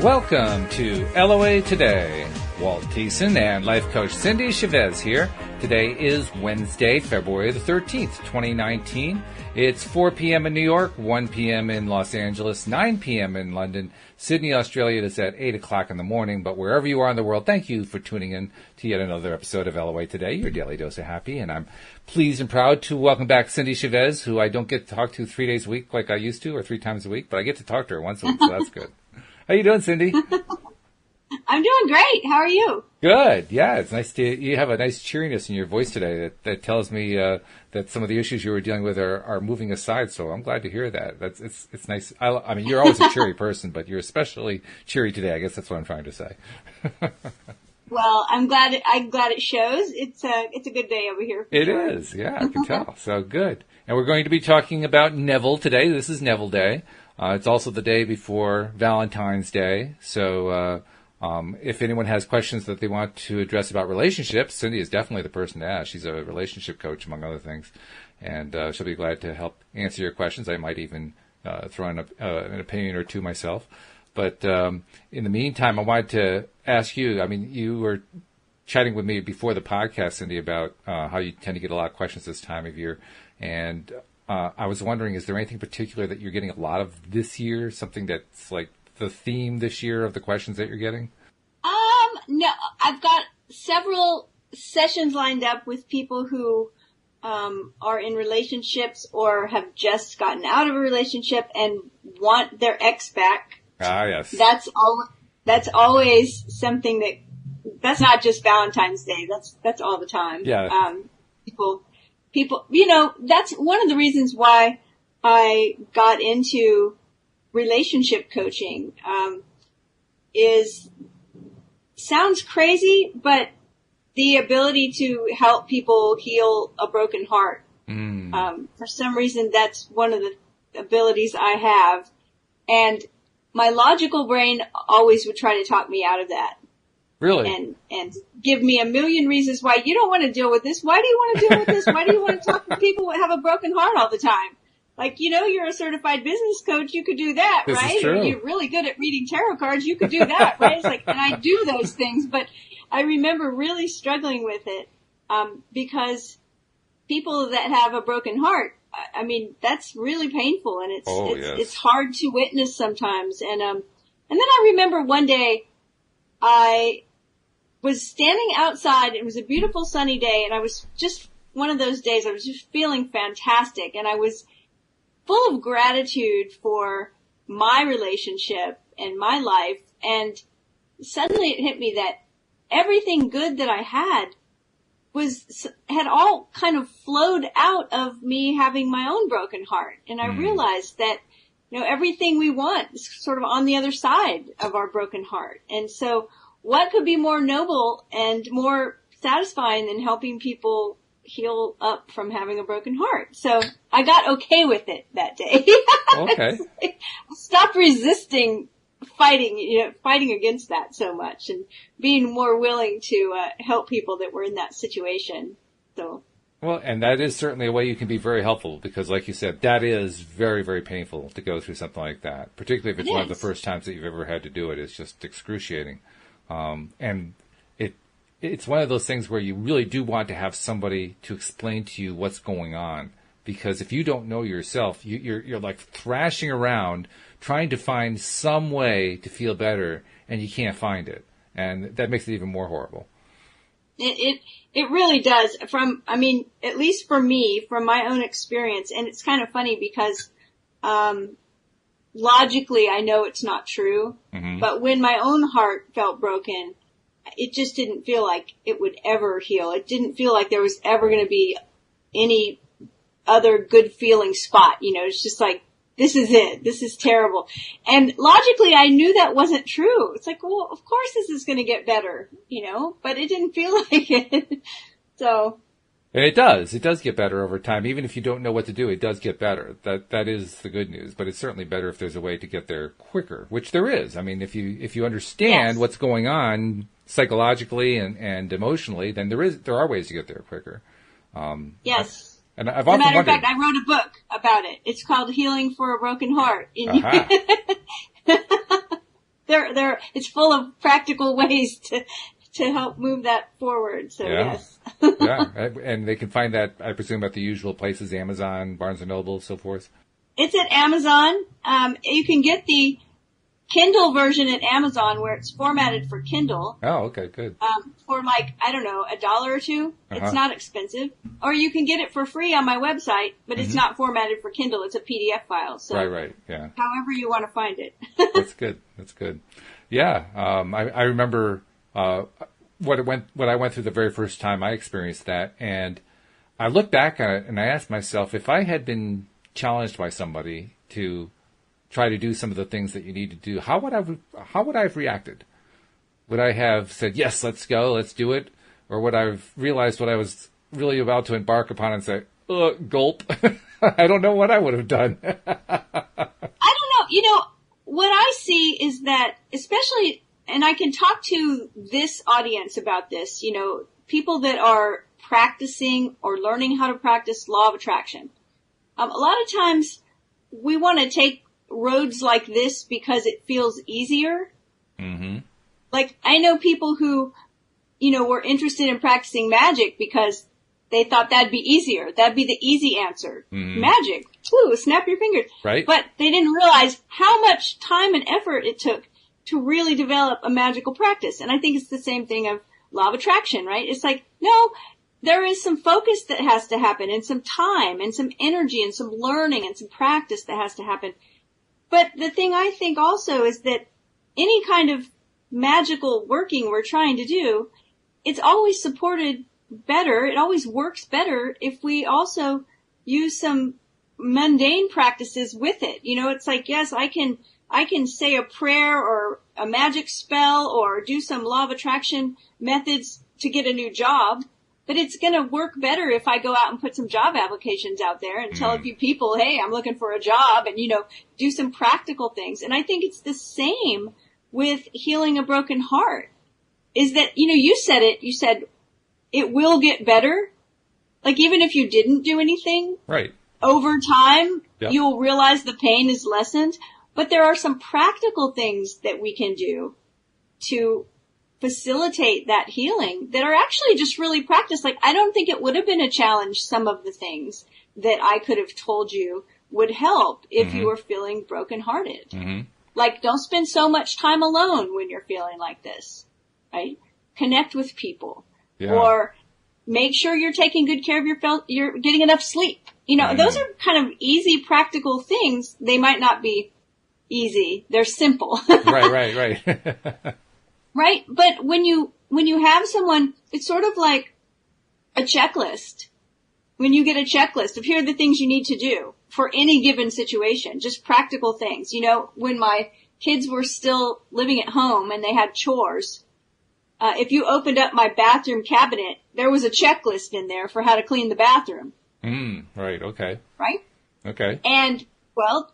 Welcome to LOA Today. Walt Thiessen and life coach Cindy Chavez here. Today is Wednesday, February the 13th, 2019. It's 4 p.m. in New York, 1 p.m. in Los Angeles, 9 p.m. in London. Sydney, Australia is at 8 o'clock in the morning. But wherever you are in the world, thank you for tuning in to yet another episode of LOA Today, your daily dose of happy. And I'm pleased and proud to welcome back Cindy Chavez, who I don't get to talk to 3 days a week like I used to, or 3 times a week, but I get to talk to her once a week, so that's good. How you doing, Cindy? I'm doing great. How are you? Good. Yeah, it's nice you have a nice cheeriness in your voice today that tells me that some of the issues you were dealing with are moving aside. So I'm glad to hear that. It's nice. I mean, you're always a cheery person, but you're especially cheery today. I guess that's what I'm trying to say. Well, I'm glad it shows. It's a good day over here. It is. Yeah, I can tell. So good. And we're going to be talking about Neville today. This is Neville Day. It's also the day before Valentine's Day. So if anyone has questions that they want to address about relationships, Cindy is definitely the person to ask. She's a relationship coach, among other things. And she'll be glad to help answer your questions. I might even throw in an opinion or two myself. But in the meantime, I wanted to ask you, I mean, you were chatting with me before the podcast, Cindy, about how you tend to get a lot of questions this time of year. And I was wondering, is there anything particular that you're getting a lot of this year? Something that's like the theme this year of the questions that you're getting? No, I've got several sessions lined up with people who are in relationships or have just gotten out of a relationship and want their ex back. Ah, yes. That's always something that's not just Valentine's Day. That's all the time. Yeah. People, that's one of the reasons why I got into relationship coaching, sounds crazy, but the ability to help people heal a broken heart. For some reason, that's one of the abilities I have. And my logical brain always would try to talk me out of that. Really? And give me a million reasons why you don't want to deal with this. Why do you want to deal with this? Why do you want to talk to people who have a broken heart all the time? Like, you're a certified business coach. You could do that, this right? Is true. You're really good at reading tarot cards. You could do that, right? It's like, and I do those things, but I remember really struggling with it, because people that have a broken heart, I mean, that's really painful, and it's hard to witness sometimes. And then I remember one day I was standing outside. It was a beautiful sunny day, and I was just one of those days I was just feeling fantastic, and I was full of gratitude for my relationship and my life. And suddenly it hit me that everything good that I had all kind of flowed out of me having my own broken heart. And I realized that, everything we want is sort of on the other side of our broken heart. And so what could be more noble and more satisfying than helping people heal up from having a broken heart? So I got okay with it that day. Okay. Stopped resisting fighting against that so much, and being more willing to help people that were in that situation. So. Well, and that is certainly a way you can be very helpful, because like you said, that is very, very painful to go through something like that, particularly if it's one of the first times that you've ever had to do it. It's just excruciating. And it's one of those things where you really do want to have somebody to explain to you what's going on, because if you don't know yourself, you're like thrashing around trying to find some way to feel better, and you can't find it, and that makes it even more horrible. It really does. At least for me, from my own experience, and it's kind of funny because logically I know it's not true, but when my own heart felt broken, it just didn't feel like it would ever heal. It didn't feel like there was ever going to be any other good feeling spot. It's just like, this is it. This is terrible. And logically, I knew that wasn't true. It's like, well, of course this is going to get better, but it didn't feel like it. So. And it does. It does get better over time. Even if you don't know what to do, it does get better. That is the good news. But it's certainly better if there's a way to get there quicker, which there is. I mean, if you understand what's going on psychologically and emotionally, then there are ways to get there quicker. Yes. And I've As a often matter of wondered. fact, I wrote a book about it. It's called Healing for a Broken Heart. There it's full of practical ways to help move that forward. So yes. Yeah. And they can find that, I presume, at the usual places, Amazon, Barnes & Noble, so forth. It's at Amazon. You can get the Kindle version at Amazon where it's formatted for Kindle. Oh, okay, good. For like, I don't know, $1 or $2. It's not expensive. Or you can get it for free on my website, but it's not formatted for Kindle. It's a PDF file. So right, yeah. However you want to find it. That's good. Yeah, I remember what I went through the very first time I experienced that, and I look back at it and I asked myself, if I had been challenged by somebody to try to do some of the things that you need to do, how would I have reacted? Would I have said, yes, let's go, let's do it? Or would I have realized what I was really about to embark upon and say, gulp? I don't know what I would have done. I don't know. What I see is that, especially, and I can talk to this audience about this, people that are practicing or learning how to practice law of attraction. A lot of times we want to take roads like this because it feels easier. Mm-hmm. Like, I know people who, were interested in practicing magic because they thought that'd be easier. That'd be the easy answer. Mm-hmm. Magic. Woo, snap your fingers. Right. But they didn't realize how much time and effort it took to really develop a magical practice. And I think it's the same thing of law of attraction, right? It's like, no, there is some focus that has to happen and some time and some energy and some learning and some practice that has to happen. But the thing I think also is that any kind of magical working we're trying to do, it's always supported better. It always works better if we also use some mundane practices with it. It's like, yes, I can say a prayer or a magic spell or do some law of attraction methods to get a new job. But it's going to work better if I go out and put some job applications out there and tell a few people, hey, I'm looking for a job, and, do some practical things. And I think it's the same with healing a broken heart, is that, you said it will get better. Like, even if you didn't do anything, right, over time, you'll realize the pain is lessened. But there are some practical things that we can do to facilitate that healing that are actually just really practice. Like, I don't think it would have been a challenge, some of the things that I could have told you would help if you were feeling brokenhearted. Mm-hmm. Like, don't spend so much time alone when you're feeling like this, right? Connect with people. Yeah. Or make sure you're taking good care of you're getting enough sleep. Those are kind of easy, practical things. They might not be easy. They're simple. Right. Right? But when you have someone, it's sort of like a checklist. When you get a checklist of here are the things you need to do for any given situation, just practical things. When my kids were still living at home and they had chores, if you opened up my bathroom cabinet, there was a checklist in there for how to clean the bathroom. Right. Okay. Right? Okay. And, well,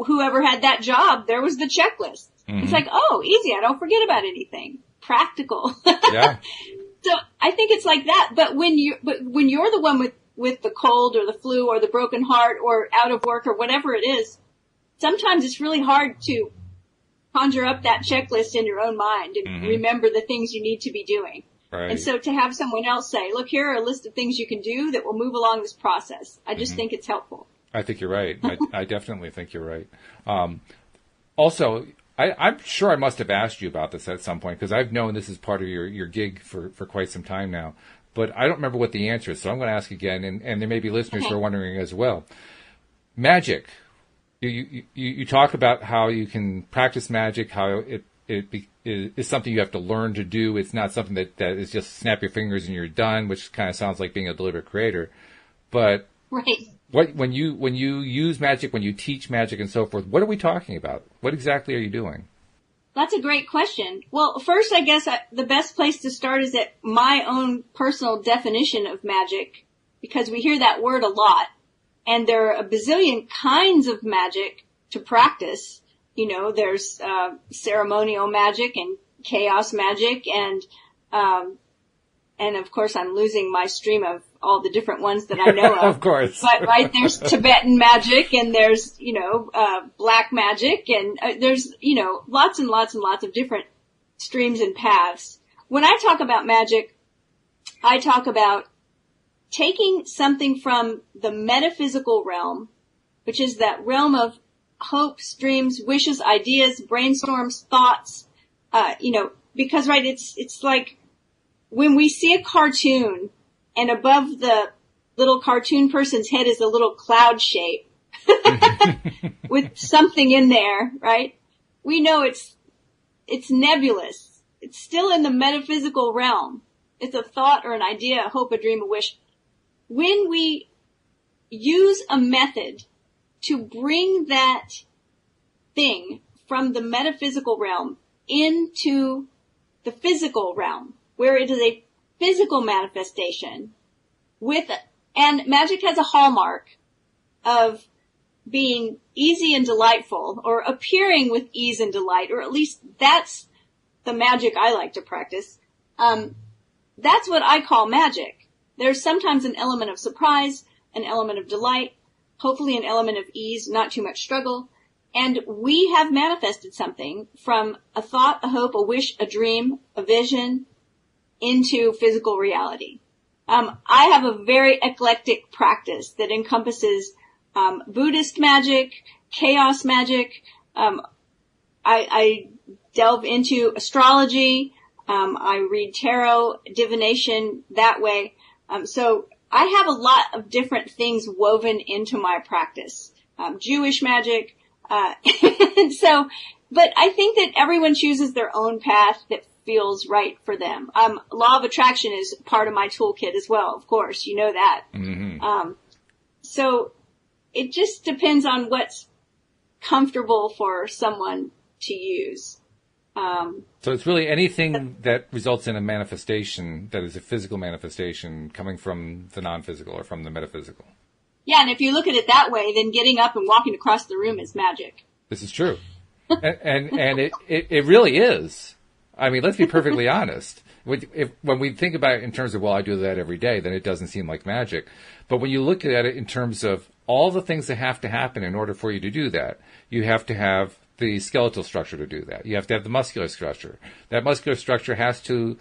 whoever had that job, there was the checklist. Mm-hmm. It's like, oh, easy. I don't forget about anything. Practical. Yeah. So I think it's like that. But when you're the one with the cold or the flu or the broken heart or out of work or whatever it is, sometimes it's really hard to conjure up that checklist in your own mind and remember the things you need to be doing. Right. And so to have someone else say, look, here are a list of things you can do that will move along this process. I just think it's helpful. I think you're right. I definitely think you're right. Also, I'm sure I must have asked you about this at some point because I've known this is part of your gig for quite some time now, but I don't remember what the answer is. So I'm going to ask again, and there may be listeners who are wondering as well. Magic. You talk about how you can practice magic, how it is something you have to learn to do. It's not something that is just snap your fingers and you're done, which kind of sounds like being a deliberate creator. But right. When you use magic, when you teach magic and so forth, what are we talking about? What exactly are you doing? That's a great question. Well, first, I guess the best place to start is at my own personal definition of magic, because we hear that word a lot, and there are a bazillion kinds of magic to practice. There's ceremonial magic and chaos magic, and of course I'm losing my stream of all the different ones that I know of. Of course. But, right, there's Tibetan magic and there's, black magic and there's, lots and lots and lots of different streams and paths. When I talk about magic, I talk about taking something from the metaphysical realm, which is that realm of hopes, dreams, wishes, ideas, brainstorms, thoughts, because, right, it's like when we see a cartoon and above the little cartoon person's head is a little cloud shape with something in there, right? We know it's nebulous. It's still in the metaphysical realm. It's a thought or an idea, a hope, a dream, a wish. When we use a method to bring that thing from the metaphysical realm into the physical realm, where it is a physical manifestation and magic has a hallmark of being easy and delightful, or appearing with ease and delight, or at least that's the magic I like to practice. That's what I call magic. There's sometimes an element of surprise, an element of delight, hopefully an element of ease, not too much struggle. And we have manifested something from a thought, a hope, a wish, a dream, a vision into physical reality. I have a very eclectic practice that encompasses Buddhist magic, chaos magic. I delve into astrology. I read tarot, divination that way. So I have a lot of different things woven into my practice. Jewish magic. But I think that everyone chooses their own path that feels right for them. Law of attraction is part of my toolkit as well, of course. You know that. Mm-hmm. So it just depends on what's comfortable for someone to use. So it's really anything that results in a manifestation that is a physical manifestation coming from the non-physical or from the metaphysical. Yeah, and if you look at it that way, then getting up and walking across the room is magic. This is true. and it really is. I mean, let's be perfectly honest. When we think about it in terms of, well, I do that every day, then it doesn't seem like magic. But when you look at it in terms of all the things that have to happen in order for you to do that, you have to have the skeletal structure to do that. You have to have the muscular structure. That muscular structure has to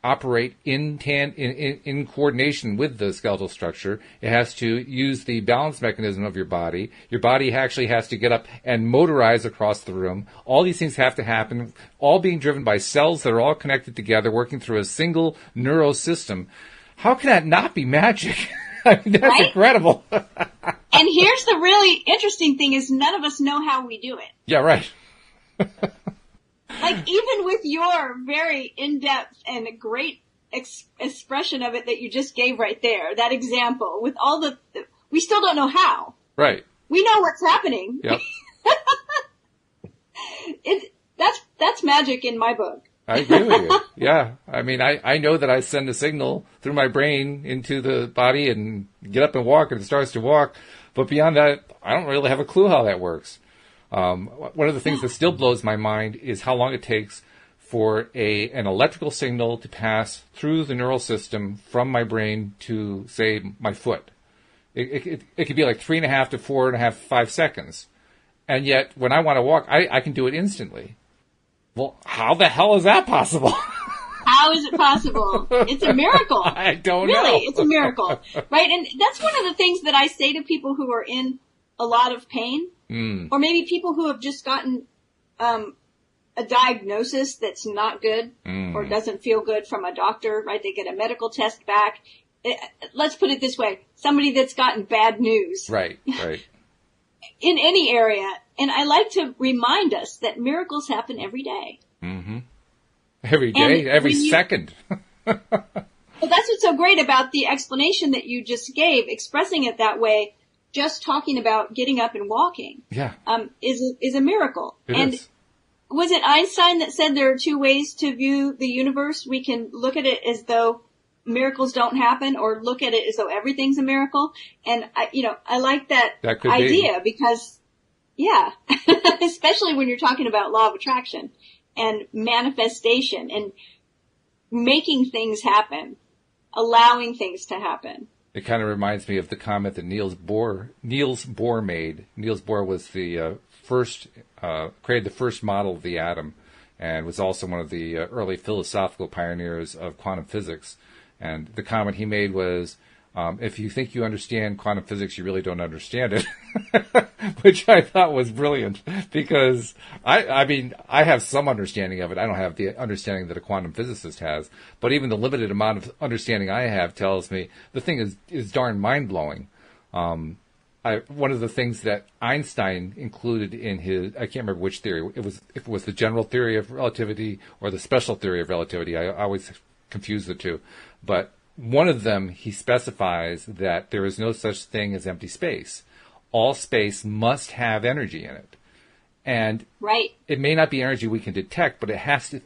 operate in coordination with the skeletal structure. It has to use the balance mechanism of your body. Your body actually has to get up and motorize across the room. All these things have to happen, all being driven by cells that are all connected together, working through a single neural system. How can that not be magic? I mean, that's right? Incredible. And here's the really interesting thing is none of us know how we do it. Yeah, right. Like, even with your very in-depth and great expression of it that you just gave right there, that example, with all we still don't know how. Right. We know what's happening. Yep. That's magic in my book. I agree with you. Yeah. I mean, I know that I send a signal through my brain into the body and get up and walk, and it starts to walk. But beyond that, I don't really have a clue how that works. One of the things that still blows my mind is how long it takes for an electrical signal to pass through the neural system from my brain to, say, my foot. It could be like 3.5 to 4.5, 5 seconds. And yet, when I want to walk, I can do it instantly. Well, how the hell is that possible? How is it possible? It's a miracle. I don't know. Really, it's a miracle. Right? And that's one of the things that I say to people who are in a lot of pain. Or maybe people who have just gotten a diagnosis that's not good or doesn't feel good from a doctor, right? They get a medical test back. Let's put it this way. Somebody that's gotten bad news. Right. In any area. And I like to remind us that miracles happen every day. Mm-hmm. Every day, every second. Well, that's what's so great about the explanation that you just gave, expressing it that way. Just talking about getting up and walking, is a miracle. It is. Was it Einstein that said there are two ways to view the universe? We can look at it as though miracles don't happen, or look at it as though everything's a miracle. And I like that idea because, especially when you're talking about law of attraction and manifestation and making things happen, allowing things to happen. It kind of reminds me of the comment that Niels Bohr made. Niels Bohr was the created the first model of the atom, and was also one of the early philosophical pioneers of quantum physics. And the comment he made was, if you think you understand quantum physics, you really don't understand it, which I thought was brilliant, because I have some understanding of it. I don't have the understanding that a quantum physicist has, but even the limited amount of understanding I have tells me the thing is darn mind-blowing. One of the things that Einstein included in his, I can't remember which theory, if it was the general theory of relativity or the special theory of relativity. I always confuse the two, but one of them, he specifies that there is no such thing as empty space. All space must have energy in it. And right. It may not be energy we can detect, but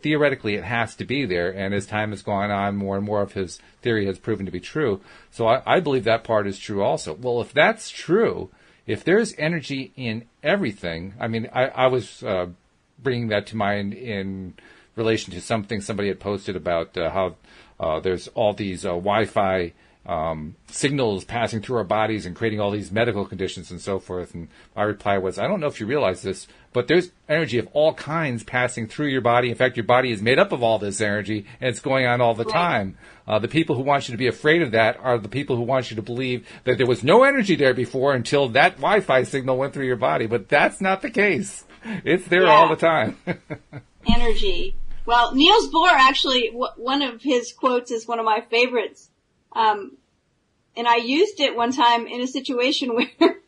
theoretically it has to be there. And as time has gone on, more and more of his theory has proven to be true. So I believe that part is true also. Well, if that's true, if there's energy in everything, I mean, I was bringing that to mind in relation to something somebody had posted about how there's all these Wi-Fi signals passing through our bodies and creating all these medical conditions and so forth. And my reply was, I don't know if you realize this, but there's energy of all kinds passing through your body. In fact, your body is made up of all this energy, and it's going on all the time. The people who want you to be afraid of that are the people who want you to believe that there was no energy there before until that Wi-Fi signal went through your body. But that's not the case. It's there all the time. Energy. Well, Niels Bohr, actually, one of his quotes is one of my favorites. And I used it one time in a situation where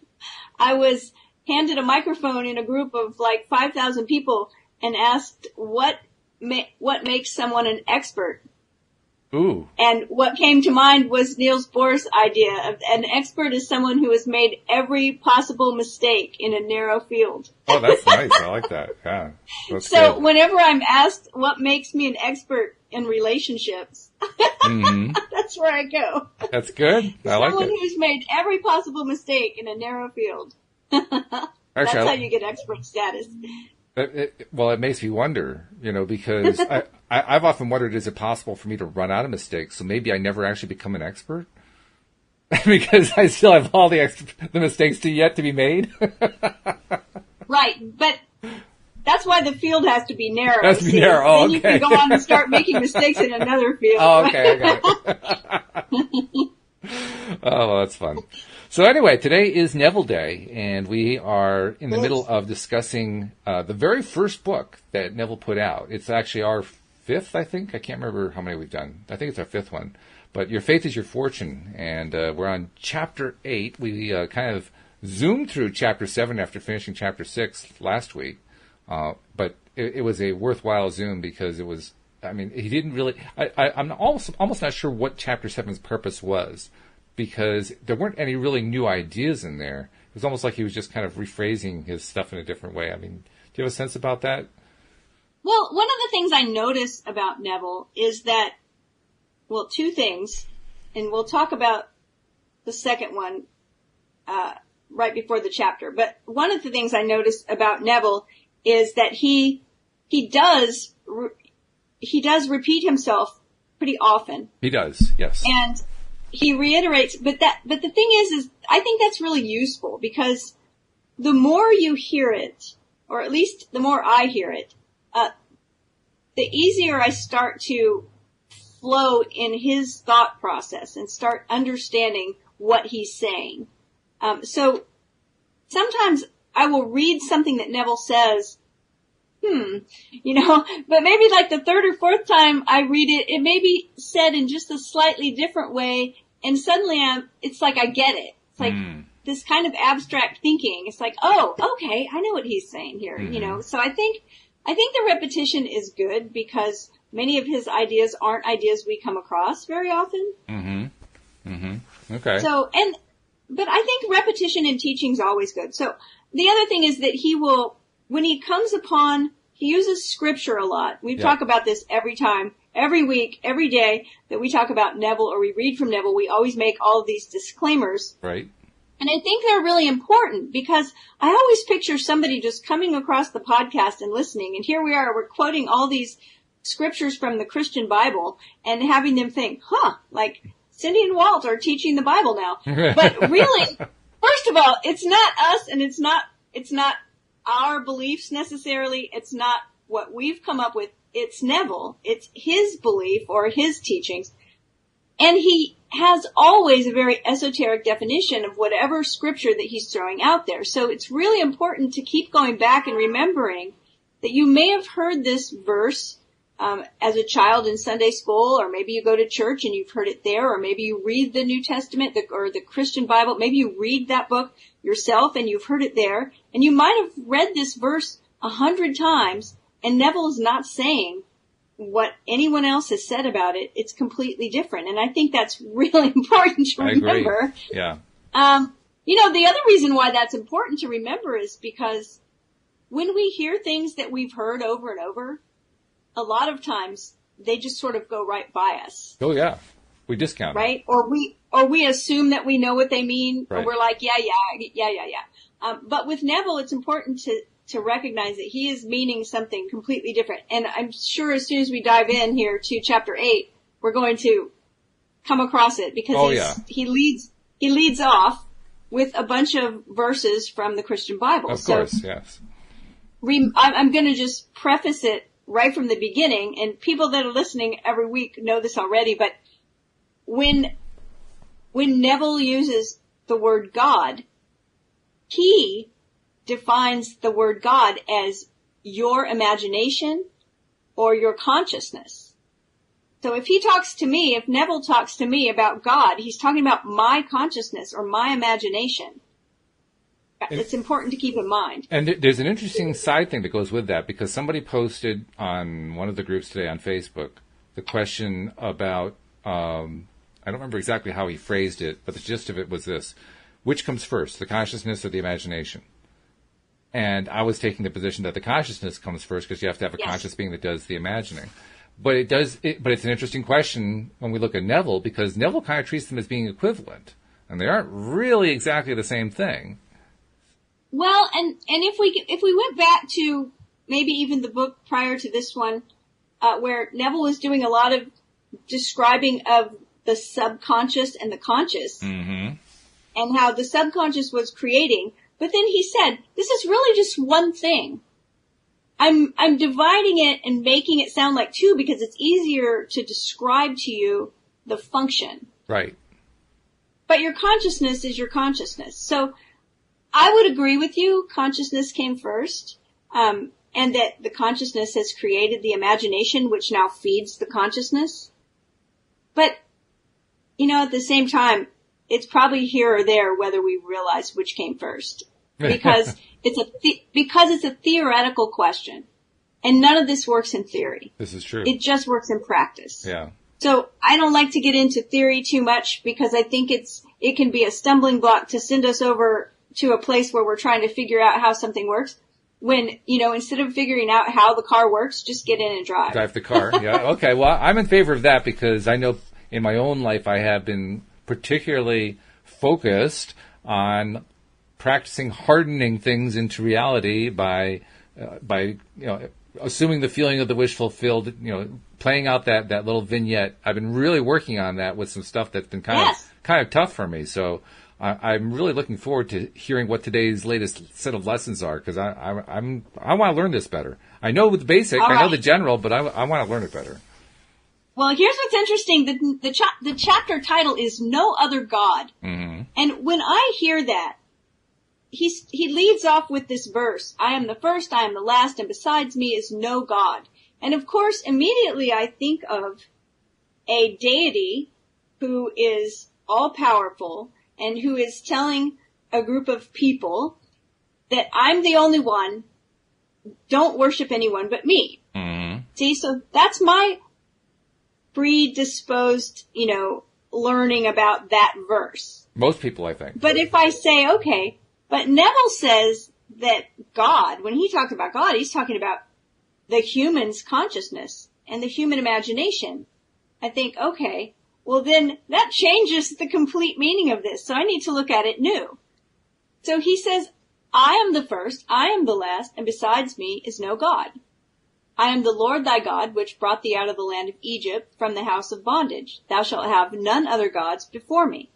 I was handed a microphone in a group of like 5,000 people and asked what makes someone an expert. Ooh. And what came to mind was Niels Bohr's idea of an expert is someone who has made every possible mistake in a narrow field. Oh, that's nice. I like that. Yeah. That's so good. Whenever I'm asked what makes me an expert in relationships, that's where I go. That's good. I like it. Someone who's made every possible mistake in a narrow field. That's how you get expert status. Well, it makes me wonder, because I've often wondered, is it possible for me to run out of mistakes? So maybe I never actually become an expert? Because I still have all the mistakes yet to be made? Right, but that's why the field has to be narrow. Has to be narrow, oh, then okay. You can go on and start making mistakes in another field. Oh, okay, I got it. Oh, well, that's fun. So anyway, today is Neville Day, and we are in the middle of discussing the very first book that Neville put out. It's actually our fifth, I think. I can't remember how many we've done. I think it's our fifth one. But Your Faith is Your Fortune, and we're on Chapter 8. We kind of zoomed through Chapter 7 after finishing Chapter 6 last week. But it was a worthwhile zoom because it was, he didn't really... I'm almost not sure what Chapter 7's purpose was, because there weren't any really new ideas in there. It was almost like he was just kind of rephrasing his stuff in a different way. Do you have a sense about that? Well, one of the things I notice about Neville is that, well, two things, and we'll talk about the second one right before the chapter. But one of the things I notice about Neville is that he does repeat himself pretty often. He does, yes. And he reiterates, but the thing is I think that's really useful, because the more you hear it, or at least the more I hear it, the easier I start to flow in his thought process and start understanding what he's saying. So sometimes I will read something that Neville says, but maybe like the third or fourth time I read it, it may be said in just a slightly different way, and suddenly it's like I get it. It's like this kind of abstract thinking. It's like, oh, okay, I know what he's saying here, So I think the repetition is good, because many of his ideas aren't ideas we come across very often. Okay. But I think repetition in teaching is always good. So the other thing is that he will, when he comes upon, he uses scripture a lot. We talk about this every time, every week, every day that we talk about Neville or we read from Neville. We always make all of these disclaimers. Right. And I think they're really important, because I always picture somebody just coming across the podcast and listening. And here we are, we're quoting all these scriptures from the Christian Bible and having them think, Cindy and Walt are teaching the Bible now. But really, first of all, it's not us, and it's not our beliefs necessarily. It's not what we've come up with. It's Neville. It's his belief or his teachings. And he has always a very esoteric definition of whatever scripture that he's throwing out there. So it's really important to keep going back and remembering that you may have heard this verse as a child in Sunday school, or maybe you go to church and you've heard it there, or maybe you read the New Testament or the Christian Bible. Maybe you read that book yourself and you've heard it there, and you might have read this verse 100 times, and Neville is not saying what anyone else has said about it. It's completely different, and I think that's really important to remember. I agree. Yeah. The other reason why that's important to remember is because when we hear things that we've heard over and over, a lot of times they just sort of go right by us. Oh yeah. We discount right? It. Or we assume that we know what they mean, right. Or we're like, yeah. But with Neville, it's important to recognize that he is meaning something completely different. And I'm sure as soon as we dive in here to chapter 8, we're going to come across it because he leads off with a bunch of verses from the Christian Bible. Of course, yes. I'm going to just preface it right from the beginning, and people that are listening every week know this already, but when Neville uses the word God, he defines the word God as your imagination or your consciousness. So if Neville talks to me about God, he's talking about my consciousness or my imagination. It's important to keep in mind. And there's an interesting side thing that goes with that, because somebody posted on one of the groups today on Facebook the question about, I don't remember exactly how he phrased it, but the gist of it was this: which comes first, the consciousness or the imagination? And I was taking the position that the consciousness comes first, because you have to have a conscious being that does the imagining. But but it's an interesting question when we look at Neville, because Neville kind of treats them as being equivalent, and they aren't really exactly the same thing. Well, and if we went back to maybe even the book prior to this one, where Neville was doing a lot of describing of the subconscious and the conscious, mm-hmm. and how the subconscious was creating, but then he said, this is really just one thing. I'm dividing it and making it sound like two because it's easier to describe to you the function. Right. But your consciousness is your consciousness. So I would agree with you. Consciousness came first, and that the consciousness has created the imagination, which now feeds the consciousness. But, at the same time, it's probably here or there whether we realize which came first, because it's a theoretical question, and none of this works in theory. This is true. It just works in practice. Yeah. So I don't like to get into theory too much, because I think it can be a stumbling block to send us over to a place where we're trying to figure out how something works, when, instead of figuring out how the car works, just get in and drive. Drive the car. Yeah. Okay. Well, I'm in favor of that, because I know in my own life I have been particularly focused on practicing hardening things into reality by assuming the feeling of the wish fulfilled, playing out that little vignette. I've been really working on that with some stuff that's been kind of tough for me. So I'm really looking forward to hearing what today's latest set of lessons are, because I want to learn this better. I know the basic, I know the general, but I want to learn it better. Well, here's what's interesting. The chapter title is No Other God. Mm-hmm. And when I hear that, he leads off with this verse, I am the first, I am the last, and besides me is no God. And of course, immediately I think of a deity who is all-powerful, and who is telling a group of people that I'm the only one, don't worship anyone but me. Mm-hmm. See, so that's my predisposed, learning about that verse. Most people, I think. But if I say, okay, but Neville says that God, when he talks about God, he's talking about the human's consciousness and the human imagination. I think, okay, well then that changes the complete meaning of this, so I need to look at it new. So he says, I am the first, I am the last, and besides me is no God. I am the Lord thy God, which brought thee out of the land of Egypt from the house of bondage. Thou shalt have none other gods before me.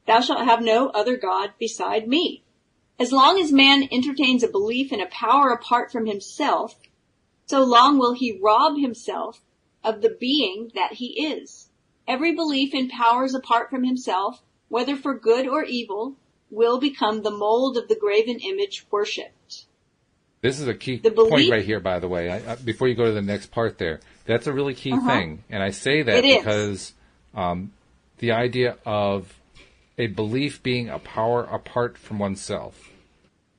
Thou shalt have no other God beside me. As long as man entertains a belief in a power apart from himself, so long will he rob himself of the being that he is. Every belief in powers apart from himself, whether for good or evil, will become the mold of the graven image worshipped. This is a key point right here, by the way. Before you go to the next part there, that's a really key thing. And I say that because the idea of a belief being a power apart from oneself,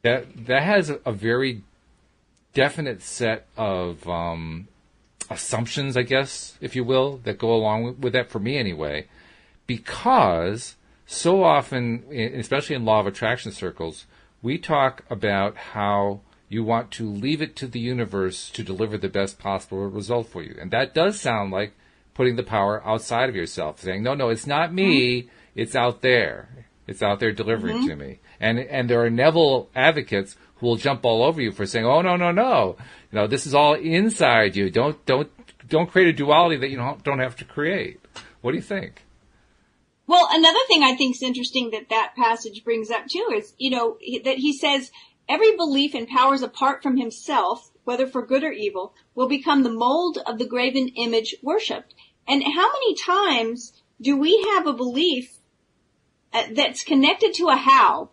that has a very definite set of assumptions, I guess, if you will, that go along with that, for me anyway, because so often, especially in law of attraction circles, we talk about how you want to leave it to the universe to deliver the best possible result for you. And that does sound like putting the power outside of yourself, saying, no, it's not me, it's out there. It's out there delivering to me. And there are Neville advocates who will jump all over you for saying, oh, no. This is all inside you. Don't create a duality that you don't have to create. What do you think? Well, another thing I think is interesting that passage brings up too is, that he says, every belief in powers apart from himself, whether for good or evil, will become the mold of the graven image worshipped. And how many times do we have a belief that's connected to a how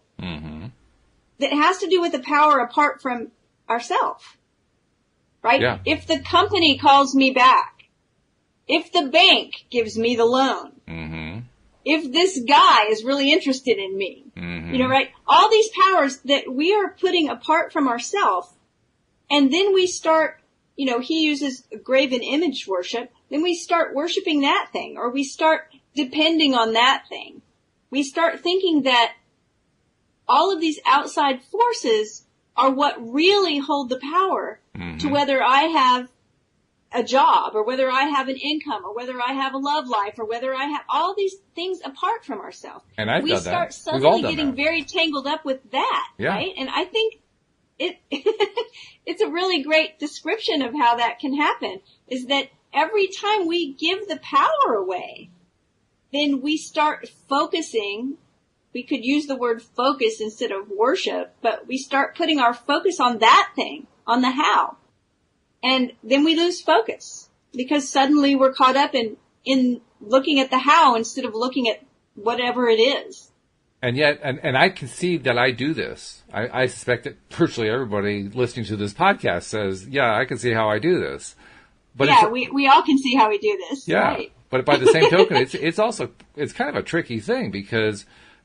that has to do with a power apart from ourselves? Right? Yeah. If the company calls me back, if the bank gives me the loan, if this guy is really interested in me, right? All these powers that we are putting apart from ourselves, and then we start, he uses graven image worship, then we start worshiping that thing, or we start depending on that thing. We start thinking that all of these outside forces are what really hold the power to whether I have a job, or whether I have an income, or whether I have a love life, or whether I have all these things apart from ourselves. And I've done that. We start suddenly getting very tangled up with that, right? And I think it's a really great description of how that can happen, is that every time we give the power away, then we start focusing. We could use the word focus instead of worship, but we start putting our focus on that thing, on the how. And then we lose focus because suddenly we're caught up in looking at the how instead of looking at whatever it is. And yet, and I can see that I do this. I suspect that virtually everybody listening to this podcast says, yeah, I can see how I do this. But yeah, we all can see how we do this. Yeah. Right. But by the same token, it's kind of a tricky thing, because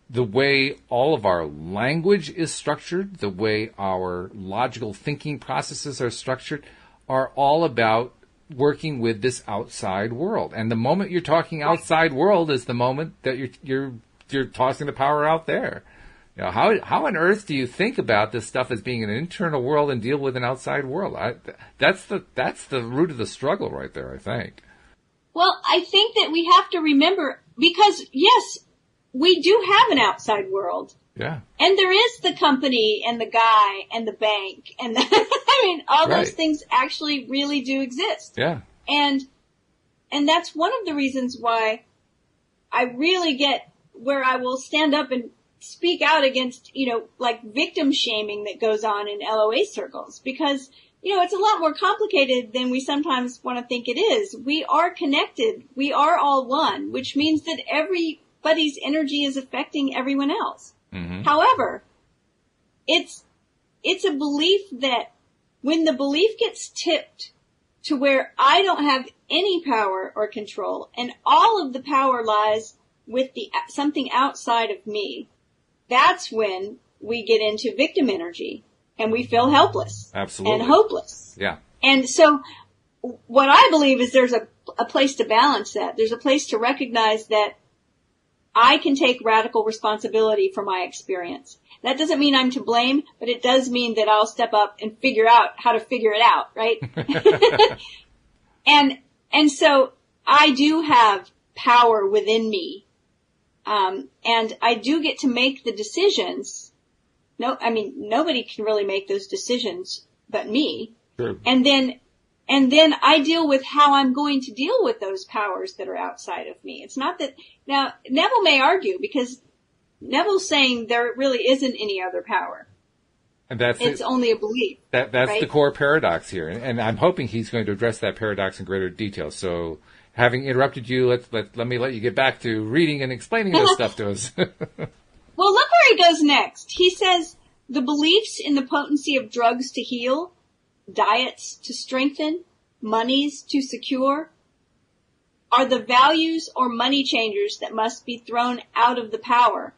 the way all of our language is structured, the way our logical thinking processes are structured, are all about working with this outside world. And the moment you're talking outside world is the moment that you're tossing the power out there. How on earth do you think about this stuff as being an internal world and deal with an outside world? That's the root of the struggle right there, I think. Well, I think that we have to remember, because yes, we do have an outside world. Yeah. And there is the company and the guy and the bank and all those things actually really do exist. Yeah. And that's one of the reasons why I really get where I will stand up and speak out against, victim shaming that goes on in LOA circles, because, it's a lot more complicated than we sometimes want to think it is. We are connected. We are all one, which means that everybody's energy is affecting everyone else. However, it's a belief that when the belief gets tipped to where I don't have any power or control, and all of the power lies with something outside of me, that's when we get into victim energy and we feel helpless. Absolutely. And hopeless. Yeah. And so what I believe is there's a place to balance that. There's a place to recognize that I can take radical responsibility for my experience. That doesn't mean I'm to blame, but it does mean that I'll step up and figure out how to figure it out, right? And so I do have power within me. And I do get to make the decisions. Nobody can really make those decisions but me. True. And And then I deal with how I'm going to deal with those powers that are outside of me. It's not that, now Neville may argue, because Neville's saying there really isn't any other power. And it's only a belief. That's right? The core paradox here. And I'm hoping he's going to address that paradox in greater detail. So having interrupted you, let me let you get back to reading and explaining this stuff to us. Well, look where he goes next. He says the beliefs in the potency of drugs to heal, diets to strengthen, monies to secure, are the values or money changers that must be thrown out of the power.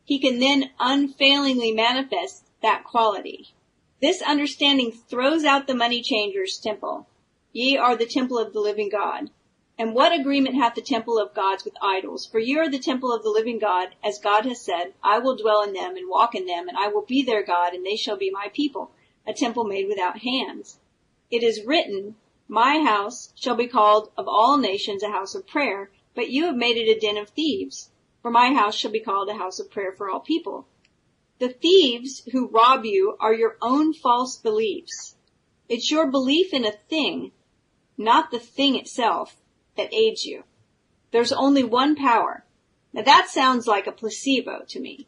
He can then unfailingly manifest that quality. This understanding throws out the money changer's temple. Ye are the temple of the living God. And what agreement hath the temple of gods with idols? For ye are the temple of the living God, as God has said, I will dwell in them and walk in them, and I will be their God, and they shall be my people, a temple made without hands. It is written, my house shall be called of all nations a house of prayer, but you have made it a den of thieves. For my house shall be called a house of prayer for all people. The thieves who rob you are your own false beliefs. It's your belief in a thing, not the thing itself, that aids you. There's only one power. Now that sounds like a placebo to me.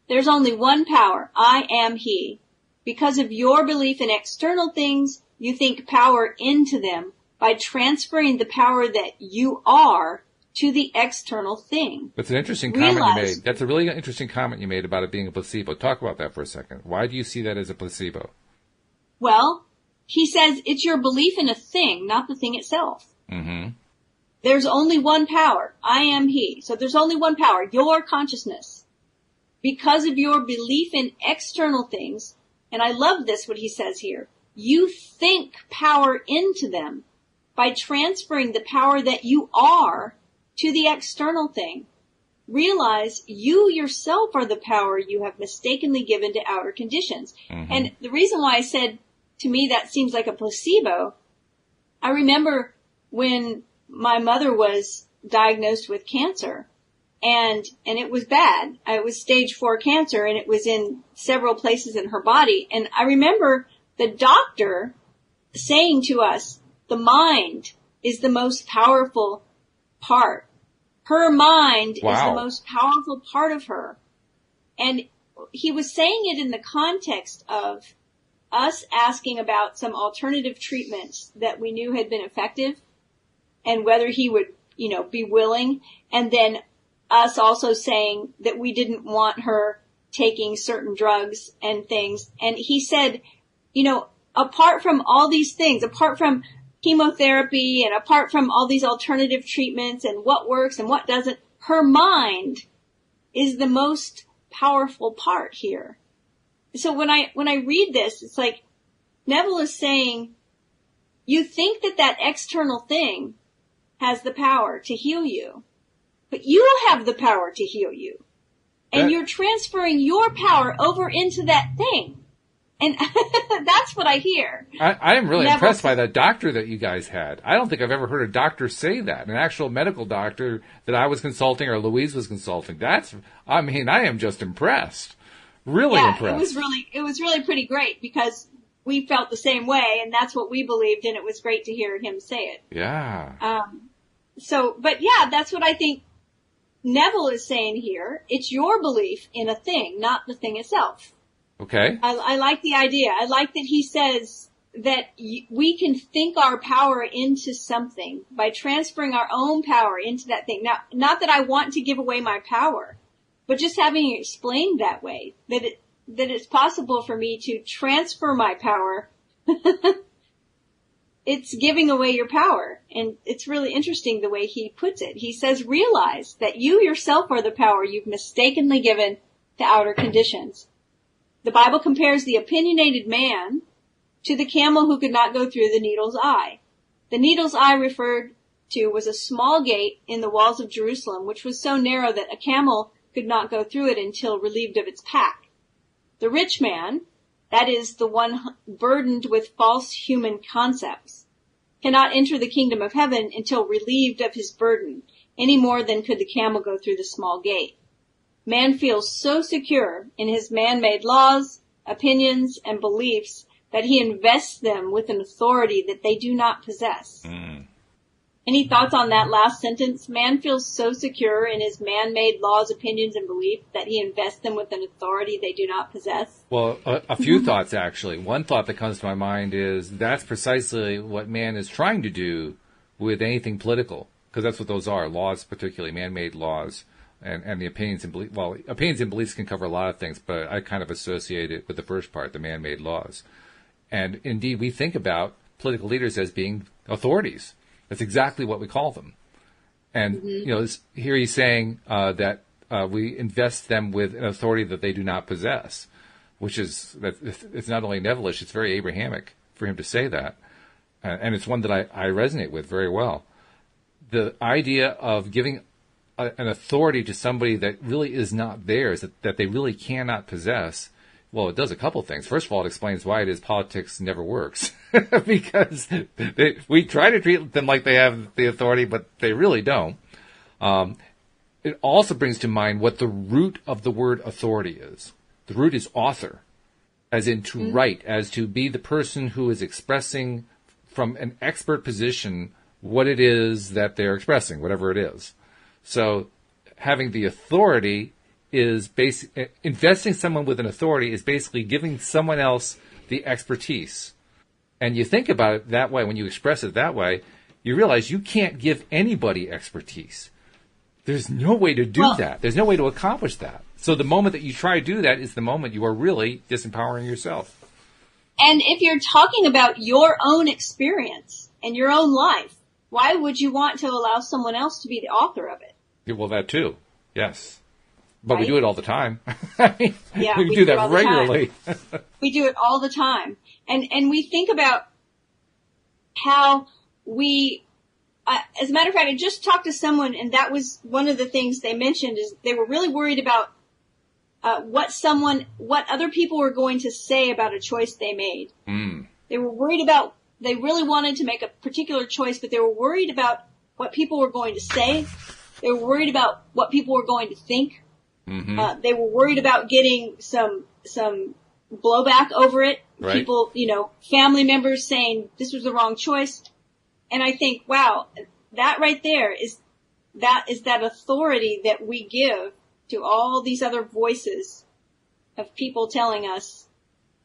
There's only one power. I am He. Because of your belief in external things, you think power into them by transferring the power that you are to the external thing. That's an interesting comment you made. That's a really interesting comment you made about it being a placebo. Talk about that for a second. Why do you see that as a placebo? Well, he says it's your belief in a thing, not the thing itself. Mm-hmm. There's only one power. I am He. So there's only one power, your consciousness. Because of your belief in external things, and I love this, what he says here, you think power into them by transferring the power that you are to the external thing. Realize you yourself are the power you have mistakenly given to outer conditions. Mm-hmm. And the reason why I said, to me, that seems like a placebo, I remember when my mother was diagnosed with cancer, and it was bad. It was stage 4 cancer, and it was in several places in her body. And I remember the doctor saying to us, the mind is the most powerful part. Her mind is the most powerful part of her. And he was saying it in the context of us asking about some alternative treatments that we knew had been effective, and whether he would, be willing. And then us also saying that we didn't want her taking certain drugs and things. And he said, apart from all these things, apart from chemotherapy and apart from all these alternative treatments and what works and what doesn't, her mind is the most powerful part here. So when I read this, it's like Neville is saying, you think that external thing has the power to heal you, but you have the power to heal you. And you're transferring your power over into that thing. And that's what I hear. I am really impressed by that doctor that you guys had. I don't think I've ever heard a doctor say that. An actual medical doctor that I was consulting or Louise was consulting. I am just impressed. Really impressed. It was really pretty great, because we felt the same way, and that's what we believed, and it was great to hear him say it. Yeah. That's what I think Neville is saying here. It's your belief in a thing, not the thing itself. Okay. I like the idea. I like that he says that we can think our power into something by transferring our own power into that thing. Now, not that I want to give away my power, but just having it explained that way, that it's possible for me to transfer my power. It's giving away your power. And it's really interesting the way he puts it. He says, realize that you yourself are the power you've mistakenly given to outer conditions. The Bible compares the opinionated man to the camel who could not go through the needle's eye. The needle's eye referred to was a small gate in the walls of Jerusalem, which was so narrow that a camel could not go through it until relieved of its pack. The rich man, that is the one burdened with false human concepts, cannot enter the kingdom of heaven until relieved of his burden, any more than could the camel go through the small gate. Man feels so secure in his man-made laws, opinions, and beliefs that he invests them with an authority that they do not possess. Mm. Any thoughts on that last sentence? Man feels so secure in his man-made laws, opinions, and beliefs that he invests them with an authority they do not possess. Well, a few thoughts, actually. One thought that comes to my mind is that's precisely what man is trying to do with anything political, because that's what those are, laws, particularly man-made laws, and the opinions and beliefs. Well, opinions and beliefs can cover a lot of things, but I kind of associate it with the first part, the man-made laws. And indeed, we think about political leaders as being authorities. That's exactly what we call them. And, here he's saying that we invest them with an authority that they do not possess, which is, it's not only Neville-ish, it's very Abrahamic for him to say that. And it's one that I resonate with very well. The idea of giving an authority to somebody that really is not theirs, that they really cannot possess, well, it does a couple things. First of all, it explains why it is politics never works. Because we try to treat them like they have the authority, but they really don't. It also brings to mind what the root of the word authority is. The root is author, as in to write, as to be the person who is expressing from an expert position what it is that they're expressing, whatever it is. So having the authority is investing someone with an authority is basically giving someone else the expertise. And you think about it that way, when you express it that way, you realize you can't give anybody expertise. There's no way to do that. There's no way to accomplish that. So the moment that you try to do that is the moment you are really disempowering yourself. And if you're talking about your own experience and your own life, why would you want to allow someone else to be the author of it? Yeah, well, that too. Yes. But right? We do it all the time. Yeah, we do that regularly. We do it all the time. And we think about how we, as a matter of fact, I just talked to someone, and that was one of the things they mentioned, is they were really worried about what other people were going to say about a choice they made. Mm. They were worried about, they really wanted to make a particular choice, but they were worried about what people were going to say. They were worried about what people were going to think. Mm-hmm. They were worried about getting some blowback over it. Right. People, family members saying this was the wrong choice. And I think, wow, that right there is that authority that we give to all these other voices of people telling us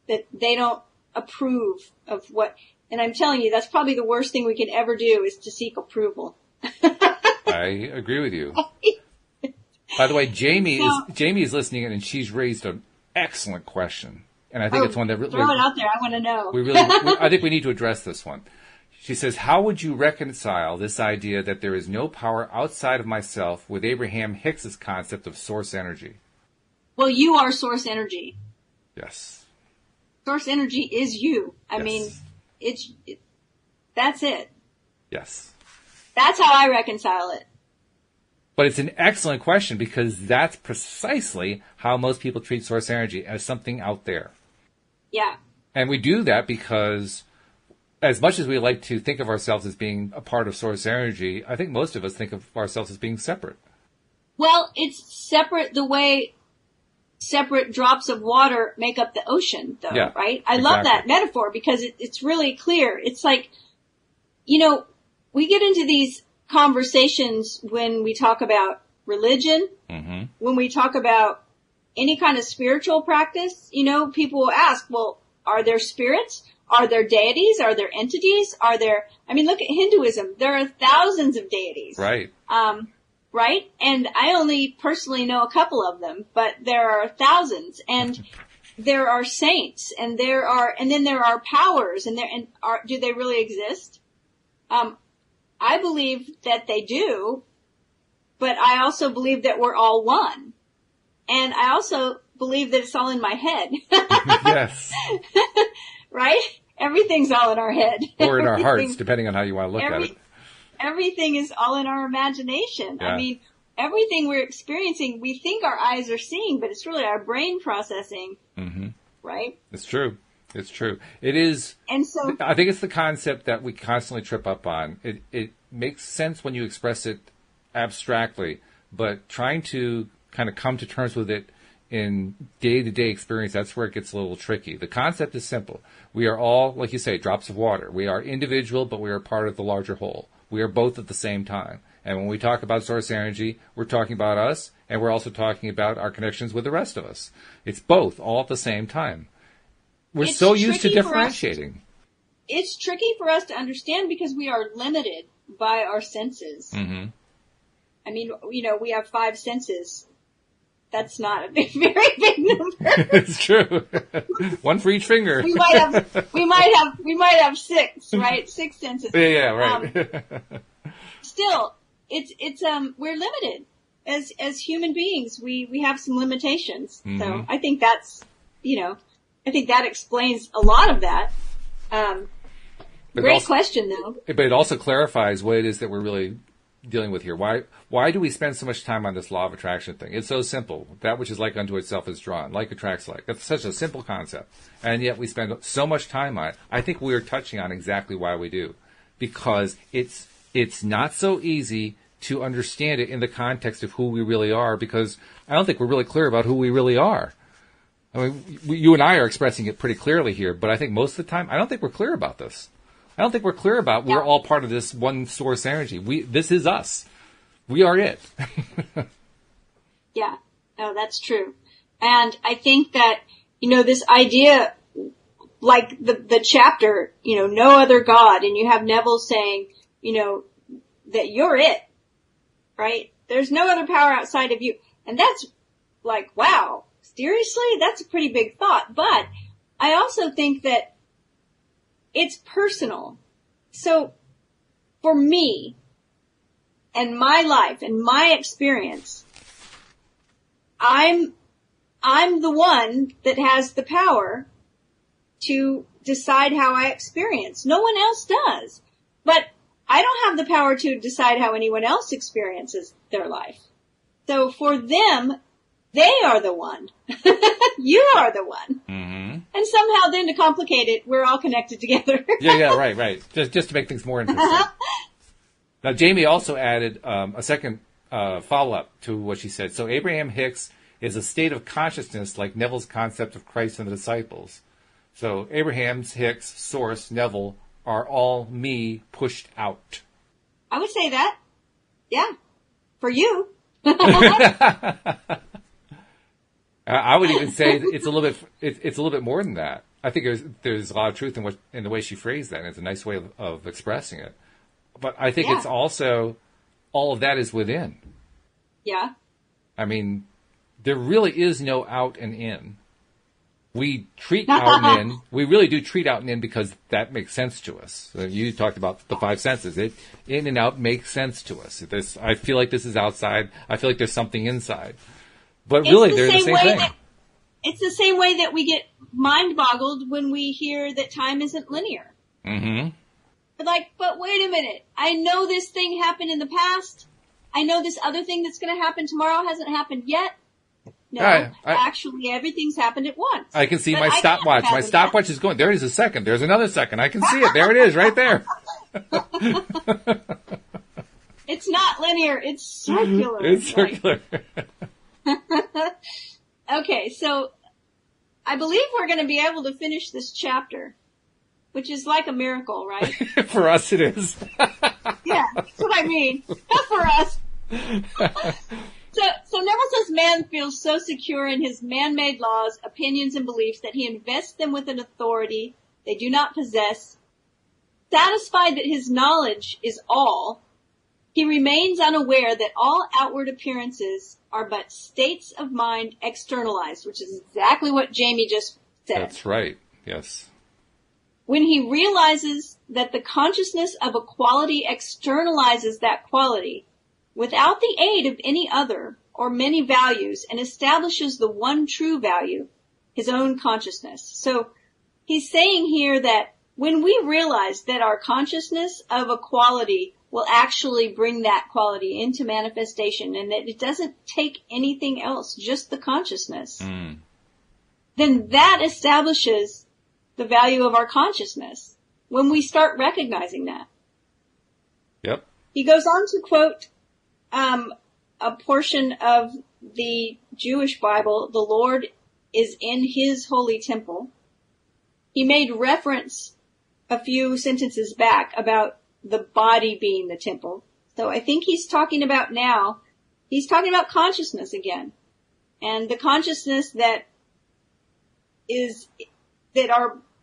that they don't approve of what, and I'm telling you, that's probably the worst thing we can ever do is to seek approval. I agree with you. By the way, Jamie is listening in, and she's raised an excellent question, and I think it's one that really throw it out there. I want to know. I think we need to address this one. She says, "How would you reconcile this idea that there is no power outside of myself with Abraham Hicks's concept of source energy?" Well, you are source energy. Yes. Source energy is you. I mean, that's it. Yes. That's how I reconcile it. But it's an excellent question, because that's precisely how most people treat source energy, as something out there. Yeah. And we do that because as much as we like to think of ourselves as being a part of source energy, I think most of us think of ourselves as being separate. Well, it's separate the way separate drops of water make up the ocean, though, yeah, right? I love that metaphor because it's really clear. It's like, we get into these conversations when we talk about religion, mm-hmm. when we talk about any kind of spiritual practice, people will ask, well, are there spirits? Are there deities? Are there entities? Look at Hinduism. There are thousands of deities. Right. Right? And I only personally know a couple of them, but there are thousands, and there are saints, and then there are powers, do they really exist? I believe that they do, but I also believe that we're all one. And I also believe that it's all in my head. Yes. Right? Everything's all in our head. Or in our hearts, depending on how you want to look at it. Everything is all in our imagination. Yeah. I mean, everything we're experiencing, we think our eyes are seeing, but it's really our brain processing. Mm-hmm. Right? It's true. It's true. It is. And so I think it's the concept that we constantly trip up on. It makes sense when you express it abstractly, but trying to kind of come to terms with it in day-to-day experience, that's where it gets a little tricky. The concept is simple. We are all, like you say, drops of water. We are individual, but we are part of the larger whole. We are both at the same time. And when we talk about source energy, we're talking about us, and we're also talking about our connections with the rest of us. It's both, all at the same time. We're so used to differentiating. It's tricky for us to understand because we are limited by our senses. Mm-hmm. I mean, we have 5 senses. That's not a very big number. It's true. One for each finger. We might have 6, right? 6 senses. Yeah, right. Still, we're limited as human beings. We have some limitations. Mm-hmm. So I think I think that explains a lot of that. Great question, though. But it also clarifies what it is that we're really dealing with here. Why do we spend so much time on this law of attraction thing? It's so simple. That which is like unto itself is drawn. Like attracts like. That's such a simple concept. And yet we spend so much time on it. I think we are touching on exactly why we do. Because it's not so easy to understand it in the context of who we really are, because I don't think we're really clear about who we really are. I mean, you and I are expressing it pretty clearly here, but I think most of the time, I don't think we're clear about this. I don't think we're clear about we're all part of this one source energy. This is us. We are it. Yeah, no, that's true. And I think that, this idea, like the chapter, no other God, and you have Neville saying, that you're it, right? There's no other power outside of you. And that's like, wow, seriously? That's a pretty big thought. But I also think that it's personal. So for me and my life and my experience, I'm the one that has the power to decide how I experience. No one else does. But I don't have the power to decide how anyone else experiences their life. So for them, they are the one. You are the one. Mm-hmm. And somehow then to complicate it, we're all connected together. Yeah, right. Just to make things more interesting. Now, Jamie also added a second follow-up to what she said. So Abraham Hicks is a state of consciousness like Neville's concept of Christ and the disciples. So Abraham's, Hicks, Source, Neville are all me pushed out. I would say that. Yeah. For you. I would even say it's a little bit more than that. I think there's a lot of truth in the way she phrased that, and it's a nice way of expressing it. But I think it's also all of that is within. Yeah. I mean, there really is no out and in. We treat out and in. We really do treat out and in because that makes sense to us. You talked about the 5 senses. In and out makes sense to us. I feel like this is outside. I feel like there's something inside. But really, they're the same thing. It's the same way that we get mind boggled when we hear that time isn't linear. Mm-hmm. But wait a minute. I know this thing happened in the past. I know this other thing that's going to happen tomorrow hasn't happened yet. No, actually, everything's happened at once. I can see my stopwatch. My stopwatch is going. There is a second. There's another second. I can see it. There it is, right there. It's not linear. It's circular. It's circular. Okay, so I believe we're going to be able to finish this chapter, which is like a miracle, right? For us, it is. Yeah, that's what I mean. For us. So Neville says man feels so secure in his man-made laws, opinions, and beliefs that he invests them with an authority they do not possess. Satisfied that his knowledge is all, he remains unaware that all outward appearances are but states of mind externalized, which is exactly what Jamie just said. That's right. Yes. When he realizes that the consciousness of a quality externalizes that quality without the aid of any other or many values and establishes the one true value, his own consciousness. So he's saying here that when we realize that our consciousness of a quality will actually bring that quality into manifestation and that it doesn't take anything else, just the consciousness, then that establishes the value of our consciousness when we start recognizing that. Yep. He goes on to quote a portion of the Jewish Bible, the Lord is in his holy temple. He made reference a few sentences back about the body being the temple. So I think he's talking about consciousness again. And the consciousness that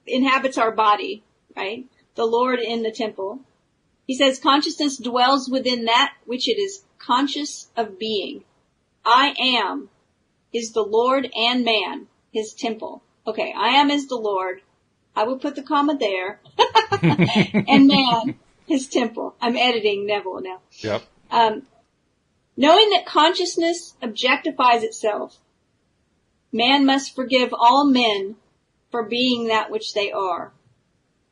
inhabits our body, right? The Lord in the temple. He says consciousness dwells within that which it is conscious of being. I am is the Lord and man, his temple. Okay, I am is the Lord. I will put the comma there. And man, his temple. I'm editing Neville now. Yep. Knowing that consciousness objectifies itself, man must forgive all men for being that which they are.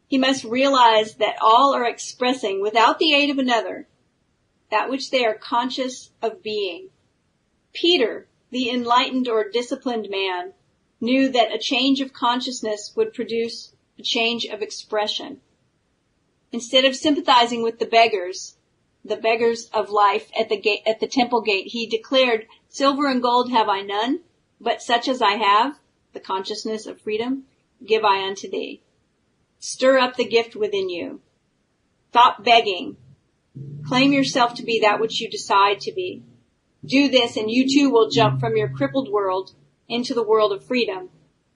He must realize that all are expressing, without the aid of another, that which they are conscious of being. Peter, the enlightened or disciplined man, knew that a change of consciousness would produce a change of expression. Instead of sympathizing with the beggars of life at the temple gate, he declared, "Silver and gold have I none, but such as I have, the consciousness of freedom, give I unto thee." Stir up the gift within you. Stop begging. Claim yourself to be that which you decide to be. Do this and you too will jump from your crippled world into the world of freedom,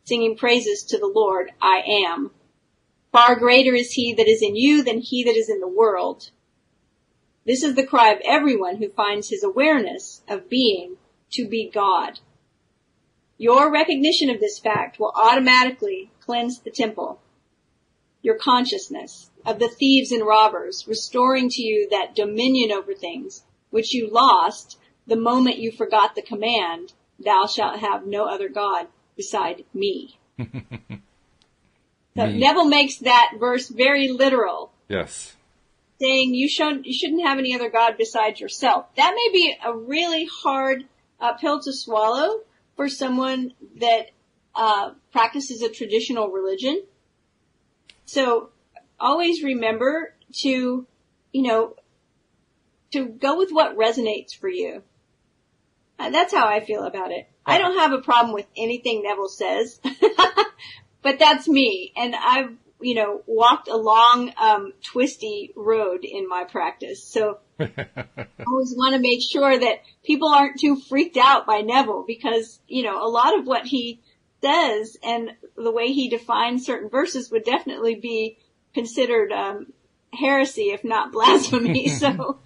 singing praises to the Lord, I am. Far greater is he that is in you than he that is in the world. This is the cry of everyone who finds his awareness of being to be God. Your recognition of this fact will automatically cleanse the temple, your consciousness of the thieves and robbers, restoring to you that dominion over things which you lost the moment you forgot the command, "Thou shalt have no other God beside me." So Neville makes that verse very literal. Yes. Saying you shouldn't have any other God besides yourself. That may be a really hard pill to swallow for someone that practices a traditional religion. So always remember to go with what resonates for you. That's how I feel about it. I don't have a problem with anything Neville says, but that's me. And I've, walked a long, twisty road in my practice. So I always want to make sure that people aren't too freaked out by Neville because, a lot of what he says and the way he defines certain verses would definitely be considered, heresy, if not blasphemy. So.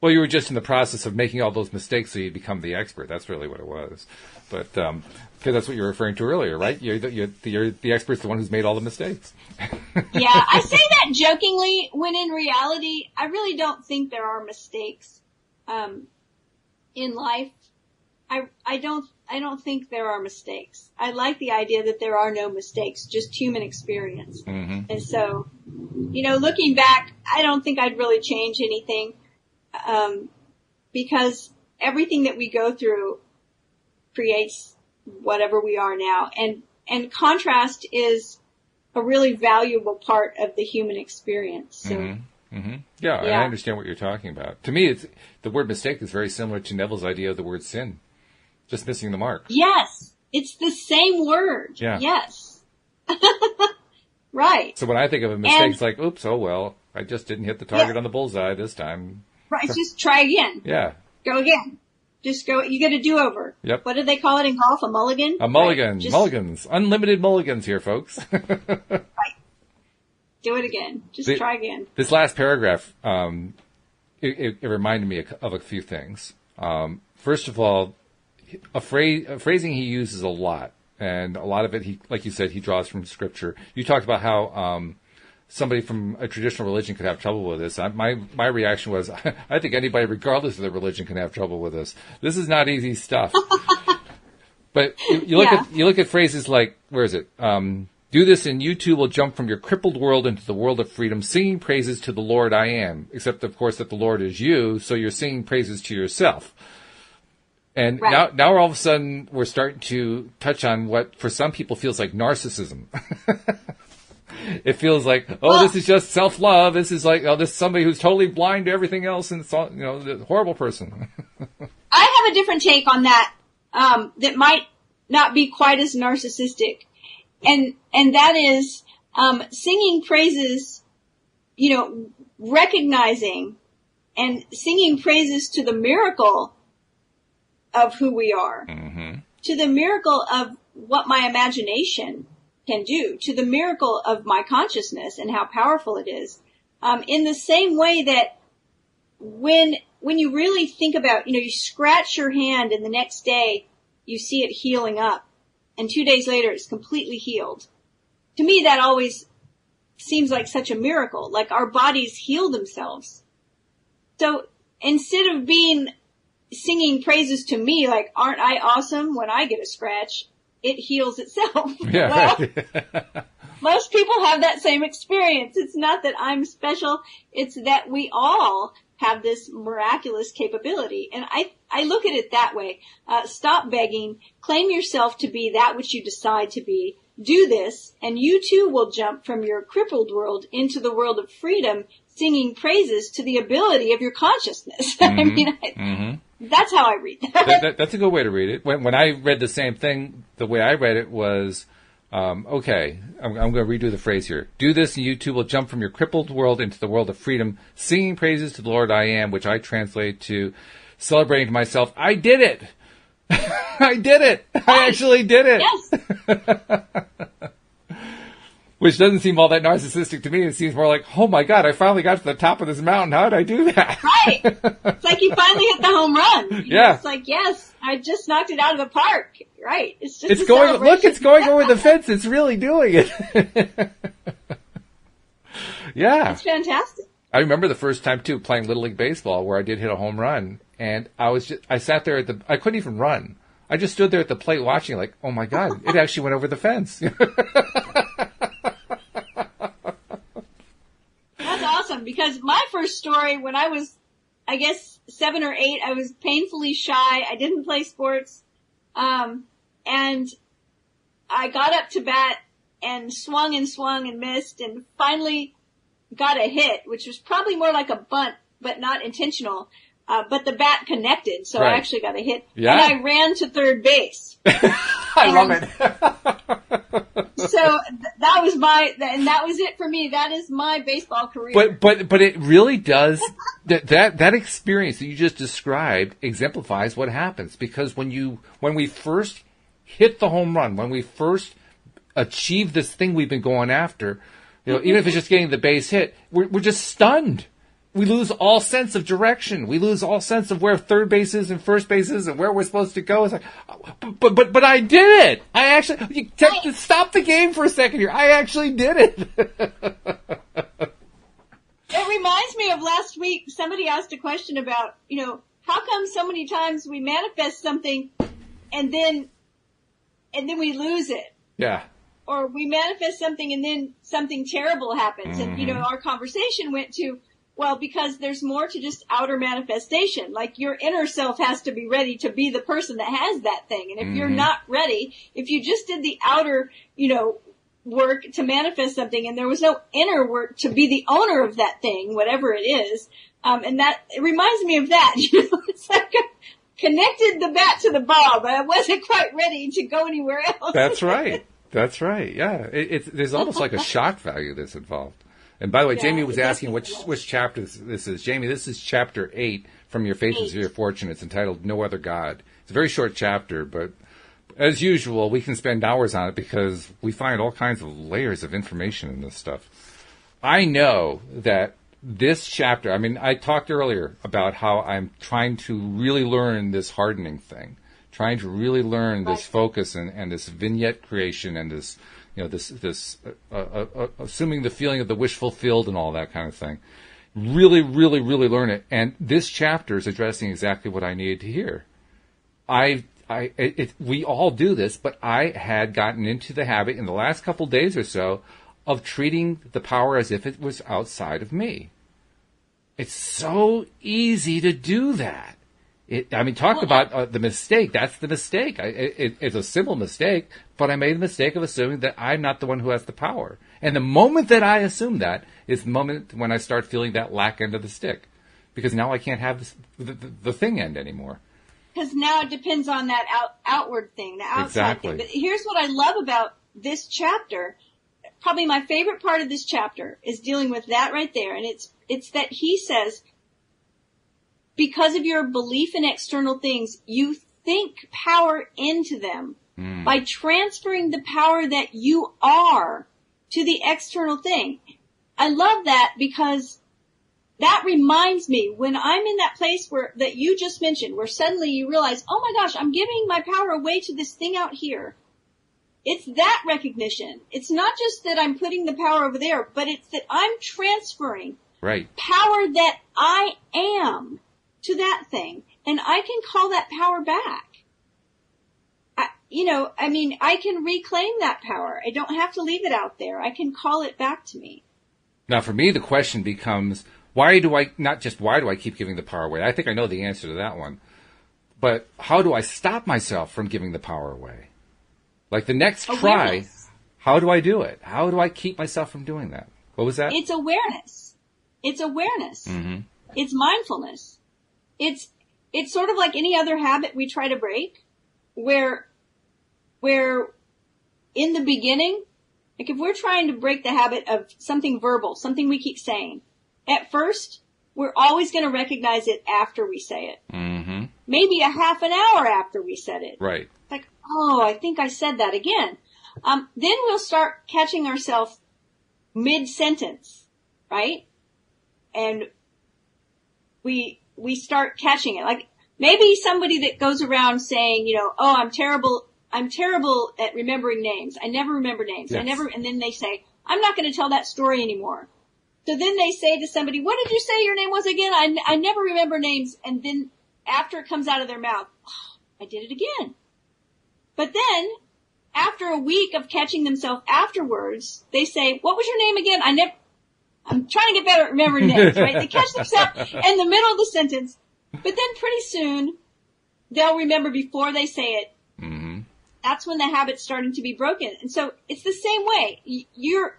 Well, you were just in the process of making all those mistakes so you'd become the expert. That's really what it was. But because that's what you were referring to earlier, right? You're the expert's the one who's made all the mistakes. Yeah, I say that jokingly when in reality, I really don't think there are mistakes in life. I don't think there are mistakes. I like the idea that there are no mistakes, just human experience. Mm-hmm. And so, looking back, I don't think I'd really change anything. Because everything that we go through creates whatever we are now. And contrast is a really valuable part of the human experience. So, Yeah, I understand what you're talking about. To me, the word mistake is very similar to Neville's idea of the word sin. Just missing the mark. Yes. It's the same word. Yeah. Yes. Right. So when I think of a mistake, it's like, oops, oh well, I just didn't hit the target on the bullseye this time. Right, just try again. Yeah. Go again. Just go, you get a do-over. Yep. What do they call it in golf? A mulligan? A mulligan. Right. Mulligans. Unlimited mulligans here, folks. Right. Do it again. Just try again. This last paragraph, it reminded me of a few things. First of all, a phrasing he uses a lot, and a lot of it, like you said, he draws from scripture. You talked about how, somebody from a traditional religion could have trouble with this. My reaction was, I think anybody, regardless of their religion, can have trouble with this. This is not easy stuff. But you look at phrases like, where is it? Do this and you too will jump from your crippled world into the world of freedom, singing praises to the Lord I am. Except, of course, that the Lord is you, so you're singing praises to yourself. And now all of a sudden we're starting to touch on what for some people feels like narcissism. It feels like, this is just self-love. This is like, this is somebody who's totally blind to everything else, and it's all, the horrible person. I have a different take on that that might not be quite as narcissistic. And that is, singing praises, recognizing and singing praises to the miracle of who we are, to the miracle of what my imagination can do, to the miracle of my consciousness and how powerful it is. In the same way that when you really think about, you scratch your hand and the next day you see it healing up and 2 days later it's completely healed. To me, that always seems like such a miracle, like our bodies heal themselves. So instead of singing praises to me, like, aren't I awesome when I get a scratch? It heals itself. Yeah. Well, most people have that same experience. It's not that I'm special. It's that we all have this miraculous capability. And I look at it that way. Stop begging. Claim yourself to be that which you decide to be. Do this, and you too will jump from your crippled world into the world of freedom, singing praises to the ability of your consciousness. That's how I read that. That's a good way to read it. When I read the same thing, the way I read it was, okay, I'm going to redo the phrase here. Do this and you too will jump from your crippled world into the world of freedom, singing praises to the Lord I am, which I translate to celebrating to myself, I did it. I did it. I actually did it. Yes. Which doesn't seem all that narcissistic to me. It seems more like, oh my God, I finally got to the top of this mountain. How did I do that? Right. It's like you finally hit the home run. Yeah. It's like, yes, I just knocked it out of the park. Right. It's just it's going, look, it's going over the fence. It's really doing it. Yeah. It's fantastic. I remember the first time too, playing Little League Baseball where I did hit a home run, and I sat there I couldn't even run. I just stood there at the plate watching like, oh my God, it actually went over the fence. That's awesome, because my first story, when I was, I guess, 7 or 8, I was painfully shy. I didn't play sports. And I got up to bat and swung and missed and finally got a hit, which was probably more like a bunt, but not intentional. But the bat connected, so right. I actually got a hit. Yeah. And I ran to third base. I love it. So that was it for me. That is my baseball career. But it really does, that experience that you just described exemplifies what happens. Because when we first hit the home run, when we first achieve this thing we've been going after, even if it's just getting the base hit, we're just stunned. We lose all sense of direction. We lose all sense of where third base is and first base is and where we're supposed to go. It's like, but I did it. I actually, stop the game for a second here. I actually did it. It reminds me of last week. Somebody asked a question about, how come so many times we manifest something and then we lose it? Yeah. Or we manifest something and then something terrible happens. Mm-hmm. And, our conversation went to, well, because there's more to just outer manifestation. Like your inner self has to be ready to be the person that has that thing. And if you're not ready, if you just did the outer, work to manifest something and there was no inner work to be the owner of that thing, whatever it is, and that, it reminds me of that, it's like I connected the bat to the ball, but I wasn't quite ready to go anywhere else. That's right. That's right. Yeah. There's almost like a shock value that's involved. And by the way, Jamie was asking which chapter this is. Jamie, this is chapter 8 from Your Faith is Your Fortune. It's entitled No Other God. It's a very short chapter, but as usual, we can spend hours on it because we find all kinds of layers of information in this stuff. I know that this chapter, I talked earlier about how I'm trying to really learn this hardening thing, trying to really learn this focus and this vignette creation and this, assuming the feeling of the wish fulfilled and all that kind of thing. Really, really, really learn it. And this chapter is addressing exactly what I needed to hear. We all do this, but I had gotten into the habit in the last couple days or so of treating the power as if it was outside of me. It's so easy to do that. Talk about the mistake. That's the mistake. It's a simple mistake, but I made the mistake of assuming that I'm not the one who has the power. And the moment that I assume that is the moment when I start feeling that lack end of the stick. Because now I can't have the thing end anymore. Because now it depends on that outward thing, the outside thing. But here's what I love about this chapter. Probably my favorite part of this chapter is dealing with that right there. And it's that he says, because of your belief in external things, you think power into them by transferring the power that you are to the external thing. I love that because that reminds me when I'm in that place that you just mentioned, where suddenly you realize, oh my gosh, I'm giving my power away to this thing out here. It's that recognition. It's not just that I'm putting the power over there, but it's that I'm transferring power that I am to that thing. And I can call that power back. I can reclaim that power. I don't have to leave it out there. I can call it back to me. Now, for me, the question becomes, why do I keep giving the power away? I think I know the answer to that one. But how do I stop myself from giving the power away? Like the next try, how do I do it? How do I keep myself from doing that? What was that? It's awareness. It's awareness. Mm-hmm. It's mindfulness. It's sort of like any other habit we try to break, where in the beginning, like if we're trying to break the habit of something verbal, something we keep saying, at first, we're always going to recognize it after we say it. Mm-hmm. Maybe a half an hour after we said it. Right. Like, oh, I think I said that again. Then we'll start catching ourselves mid-sentence, right? And we start catching it. Like maybe somebody that goes around saying, oh, I'm terrible at remembering names. I never remember names. Yes. And then they say, I'm not going to tell that story anymore. So then they say to somebody, what did you say your name was again? I never remember names. And then after it comes out of their mouth, oh, I did it again. But then after a week of catching themselves afterwards, they say, what was your name again? I'm trying to get better at remembering names, right? They catch themselves in the middle of the sentence, but then pretty soon they'll remember before they say it. Mm-hmm. That's when the habit's starting to be broken. And so it's the same way. You're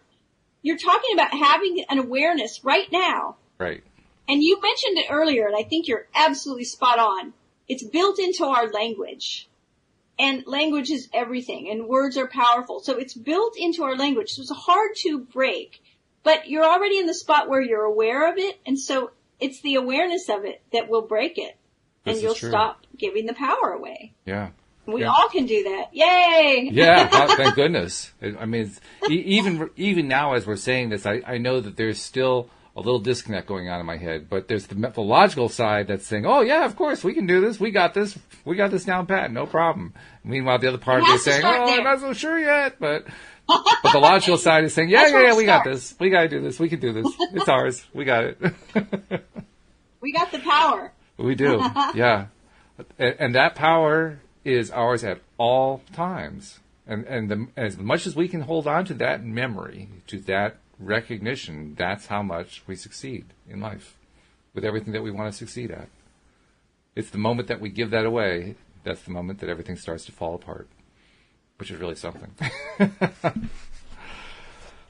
talking about having an awareness right now. Right. And you mentioned it earlier, and I think you're absolutely spot on. It's built into our language. And language is everything, and words are powerful. So it's built into our language. So it's hard to break. But you're already in the spot where you're aware of it, and so it's the awareness of it that will break it. And you'll stop giving the power away. Yeah. We all can do that. Yay! Yeah, thank goodness. I mean, even now as we're saying this, I know that there's still a little disconnect going on in my head, but there's the logical side that's saying, oh yeah, of course, we can do this. We got this down pat, no problem. Meanwhile, the other part of me is saying, oh, I'm not so sure yet, but the logical side is saying, yeah, we got this. We got to do this. We can do this. It's ours. We got it. We got the power. We do. Yeah. And that power is ours at all times. And as much as we can hold on to that memory, to that recognition, that's how much we succeed in life with everything that we want to succeed at. It's the moment that we give that away, that's the moment that everything starts to fall apart, which is really something.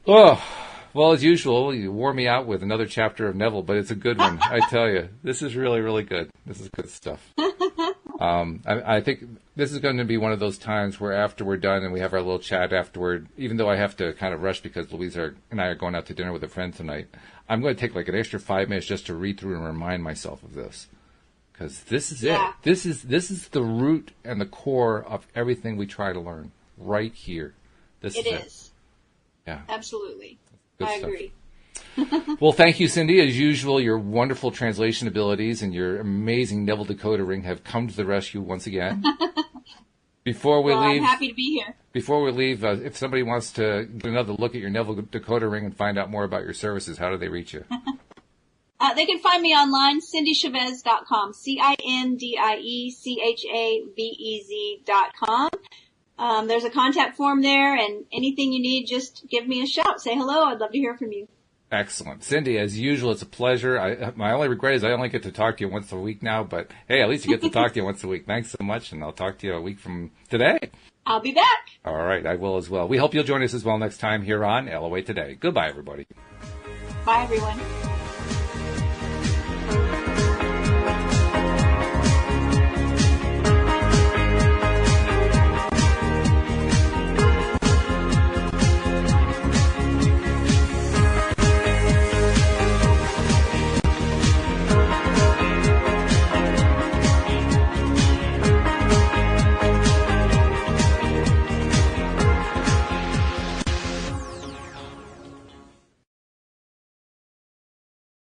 Oh, well, as usual, you wore me out with another chapter of Neville, but it's a good one. I tell you, this is really, really good. This is good stuff. I think this is going to be one of those times where after we're done and we have our little chat afterward, even though I have to kind of rush because Louisa and I are going out to dinner with a friend tonight, I'm going to take like an extra 5 minutes just to read through and remind myself of this. Because this is it. This is the root and the core of everything we try to learn right here. This is it. Yeah. Absolutely. Good I stuff. agree. Well, thank you, Cindy. As usual, your wonderful translation abilities and your amazing Neville decoder ring have come to the rescue once again. Before we leave, I'm happy to be here. Before we leave, if somebody wants to get another look at your Neville decoder ring and find out more about your services, how do they reach you? They can find me online, cindychavez.com, CINDIECHAVEZ.com. There's a contact form there, and anything you need, just give me a shout. Say hello. I'd love to hear from you. Excellent. Cindy, as usual, it's a pleasure. My only regret is I only get to talk to you once a week now, but hey, at least you get to talk to you once a week. Thanks so much, and I'll talk to you a week from today. I'll be back. All right, I will as well. We hope you'll join us as well next time here on LOA Today. Goodbye, everybody. Bye, everyone.